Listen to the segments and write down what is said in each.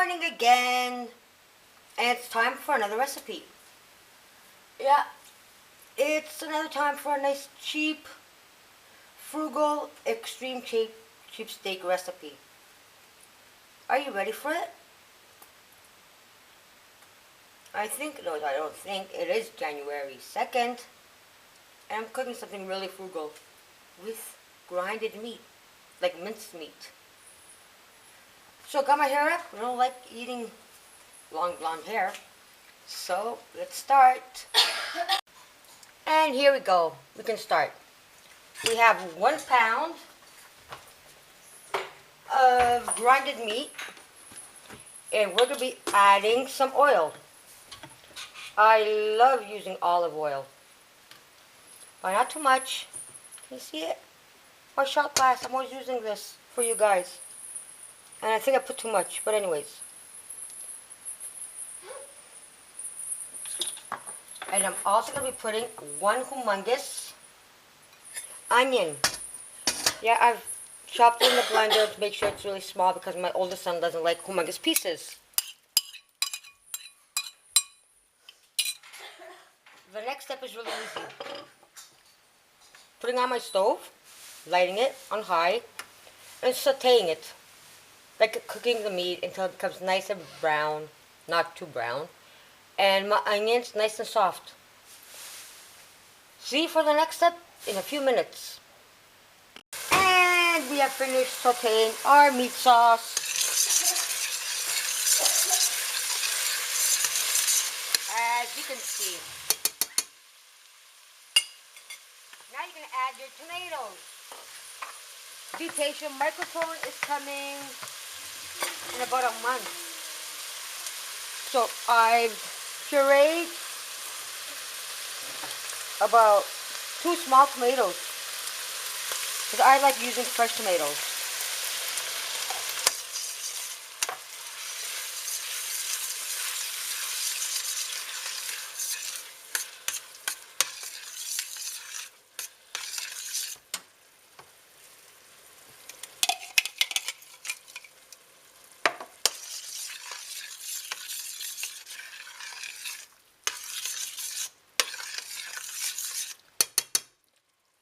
morning again, and it's time for another recipe. Yeah, it's another time for a nice cheap, frugal, extreme cheap steak recipe. Are you ready for it? I don't think, it is January 2nd, and I'm cooking something really frugal with grinded meat, like minced meat. So got my hair up. I don't like eating long blonde hair. So let's start. And here we go. We can start. We have 1 pound of grinded meat, and we're going to be adding some oil. I love using olive oil, but not too much. Can you see it? My shot glass. I'm always using this for you guys. And I think I put too much, but anyways. And I'm also going to be putting 1 humongous onion. Yeah, I've chopped it in the blender to make sure it's really small because my oldest son doesn't like humongous pieces. The next step is really easy. Putting on my stove, lighting it on high, and sauteing it. Like cooking the meat until it becomes nice and brown, not too brown, and my onions nice and soft. See you for the next step in a few minutes. And we have finished sauteing our meat sauce. As you can see. Now you can add your tomatoes. Be patient, microphone is coming in about a month. So I've pureed about 2 small tomatoes because I like using fresh tomatoes.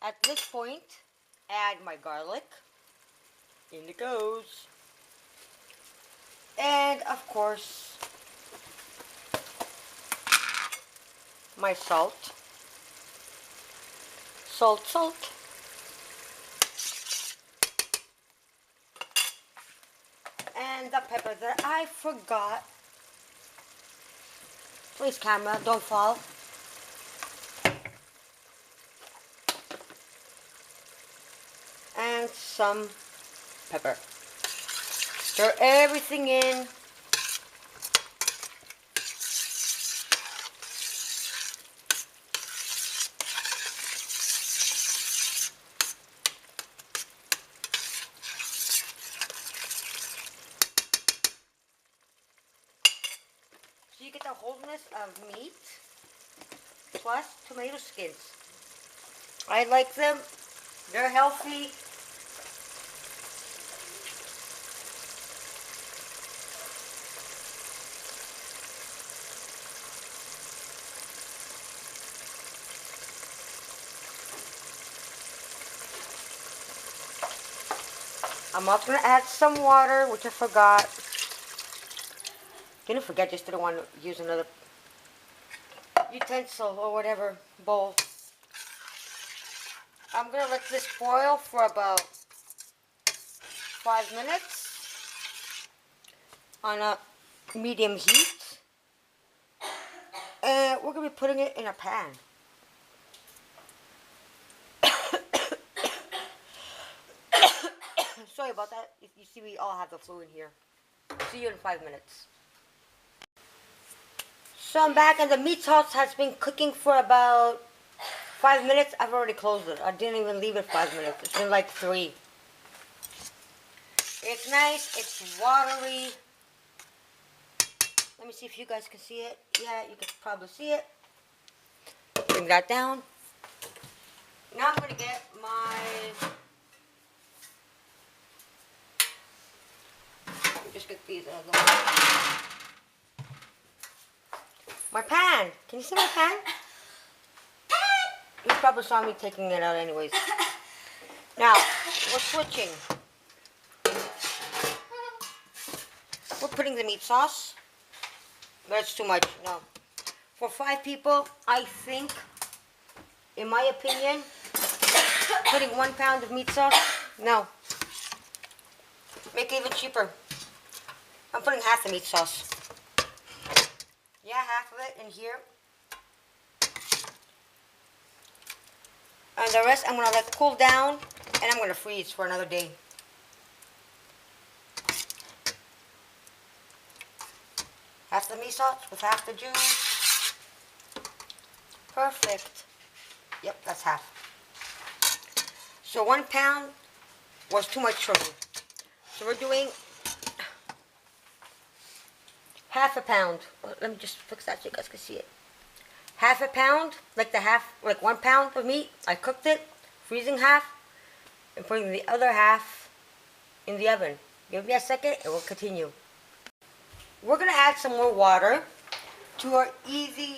At this point, add my garlic. In it goes. And of course, my salt. Salt. And the pepper that I forgot. Please, camera, don't fall. And some pepper. Stir everything in. So you get the wholeness of meat plus tomato skins. I like them. They're healthy. I'm also going to add some water, which I forgot. Didn't forget, just didn't want to use another utensil or whatever, bowl. I'm going to let this boil for about 5 minutes on a medium heat. And we're going to be putting it in a pan. Sorry about that. You see, we all have the flu in here. See you in 5 minutes. So I'm back, and the meat sauce has been cooking for about 5 minutes. I've already closed it. I didn't even leave it 5 minutes. It's been like 3. It's nice. It's watery. Let me see if you guys can see it. Yeah, you can probably see it. Bring that down. Now I'm going to get my Just get these out of the way. My pan! Can you see my pan? You probably saw me taking it out anyways. Now, we're switching. We're putting the meat sauce. That's too much, no. For 5 people, I think, in my opinion, putting 1 pound of meat sauce, no. Make it even cheaper. I'm putting half the meat sauce. Yeah, half of it in here. And the rest I'm going to let cool down, and I'm going to freeze for another day. Half the meat sauce with half the juice. Perfect. Yep, that's half. So 1 pound was too much for me. So we're doing half a pound. Let me just fix that so you guys can see it. Half a pound, like 1 pound of meat. I cooked it, freezing half, and putting the other half in the oven. Give me a second and we'll continue. We're going to add some more water to our easy,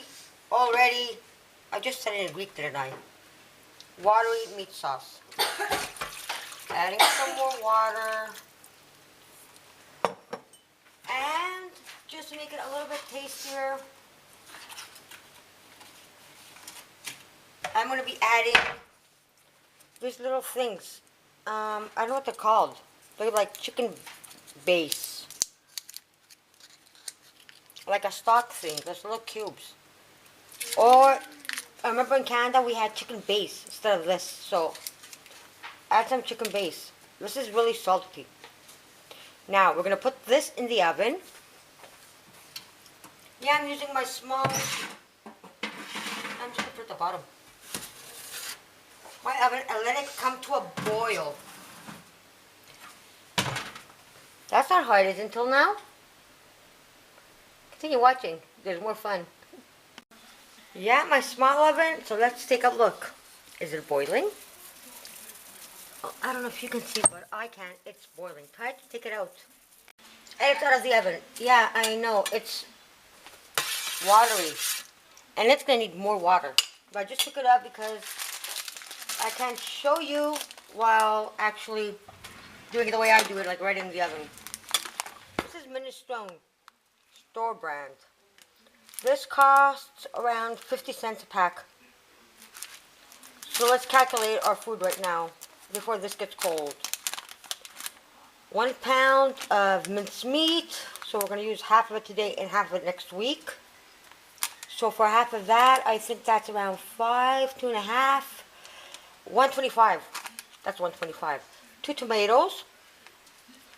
already, I just said it in Greek, didn't I? Watery meat sauce. Adding some more water. And just to make it a little bit tastier, I'm going to be adding these little things. I don't know what they're called. They're like chicken base. Like a stock thing, those little cubes. Or, I remember in Canada we had chicken base instead of this, so add some chicken base. This is really salty. Now, we're going to put this in the oven. Yeah, I'm using my small, I'm just going to put it at the bottom. My oven, and let it come to a boil. That's not how it is until now. Continue watching. There's more fun. Yeah, my small oven. So let's take a look. Is it boiling? Oh, I don't know if you can see, but I can. It's boiling. Try to take it out. And it's out of the oven. Yeah, I know. It's watery. And it's going to need more water. But I just took it out because I can't show you while actually doing it the way I do it, like right in the oven. This is minestrone. Store brand. This costs around 50 cents a pack. So let's calculate our food right now before this gets cold. 1 pound of minced meat. So we're going to use half of it today and half of it next week. So for half of that, I think that's around 2.5. 125. That's 125. 2 tomatoes,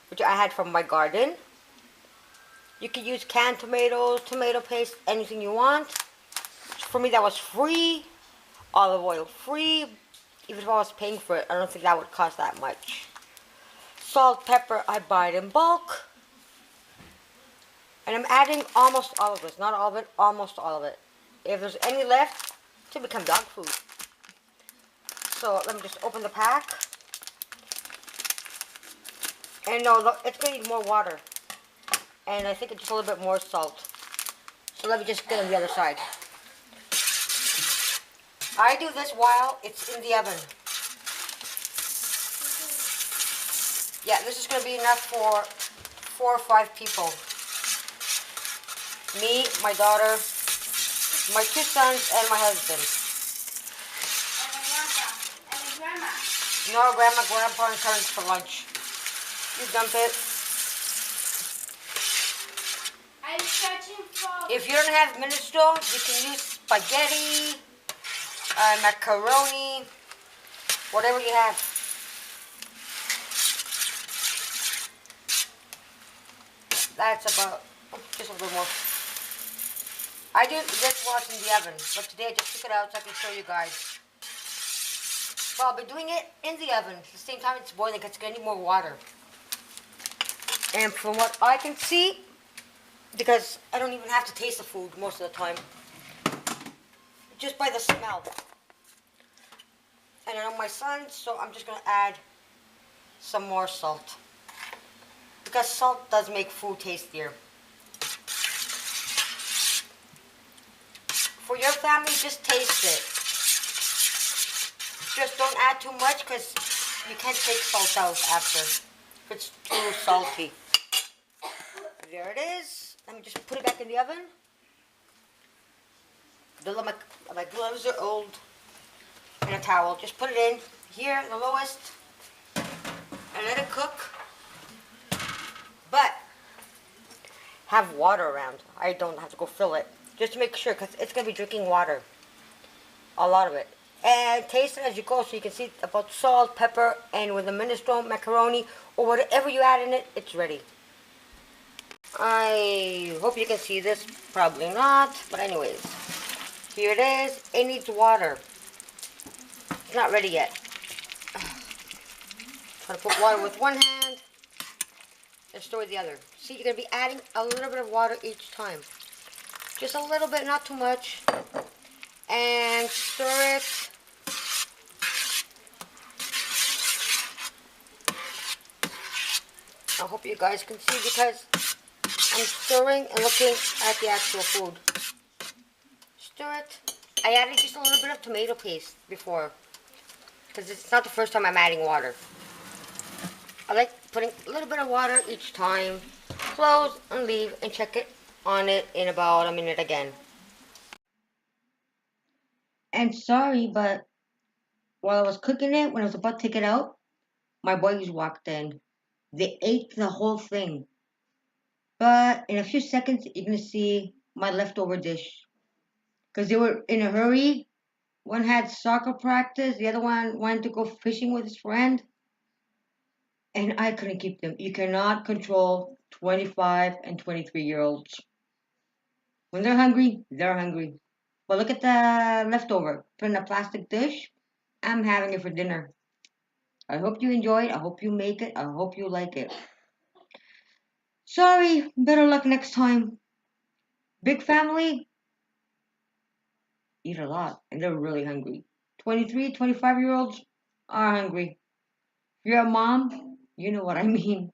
which I had from my garden. You could use canned tomatoes, tomato paste, anything you want. For me, that was free. Olive oil, free. Even if I was paying for it, I don't think that would cost that much. Salt, pepper, I buy it in bulk. And I'm adding almost all of this. Not all of it, almost all of it. If there's any left, to become dog food. So let me just open the pack. And no, it's going to need more water. And I think it's just a little bit more salt. So let me just get on the other side. I do this while it's in the oven. Yeah, this is going to be enough for 4 or 5 people. Me, my daughter, my 2 sons, and my husband. And grandma. No, grandma, grandpa, and cousins for lunch. You dump it. I'm searching for... If you don't have minestrone, you can use spaghetti, macaroni, whatever you have. That's about, just a little more. I do this while it's in the oven, but today I just took it out so I can show you guys. Well, I'll be doing it in the oven at the same time it's boiling because it's going to need more water. And from what I can see, because I don't even have to taste the food most of the time, just by the smell. And I know my son, so I'm just going to add some more salt. because salt does make food tastier. For your family, just taste it. Just don't add too much because you can't take salt out after if it's too salty. There it is. Let me just put it back in the oven. My gloves are old. And a towel. Just put it in here, the lowest, and let it cook. But have water around. I don't have to go fill it. Just to make sure, because it's going to be drinking water. A lot of it. And taste it as you go so you can see about salt, pepper, and with the minestrone, macaroni, or whatever you add in it, it's ready. I hope you can see this. Probably not. But anyways, here it is. It needs water. It's not ready yet. Try to put water with one hand and stir with the other. See, you're going to be adding a little bit of water each time. Just a little bit, not too much. And stir it. I hope you guys can see because I'm stirring and looking at the actual food. Stir it. I added just a little bit of tomato paste before because it's not the first time I'm adding water. I like putting a little bit of water each time. Close and leave and check it on it in about a minute again. And sorry, but while I was cooking it, when I was about to take it out, my boys walked in. They ate the whole thing. But in a few seconds, you're going to see my leftover dish. Because they were in a hurry. One had soccer practice. The other one wanted to go fishing with his friend. And I couldn't keep them. You cannot control 25 and 23-year-olds. When they're hungry, they're hungry. But look at the leftover. Put in a plastic dish. I'm having it for dinner. I hope you enjoy it. I hope you make it. I hope you like it. Sorry. Better luck next time. Big family. Eat a lot. And they're really hungry. 23, 25-year-olds are hungry. If you're a mom, you know what I mean.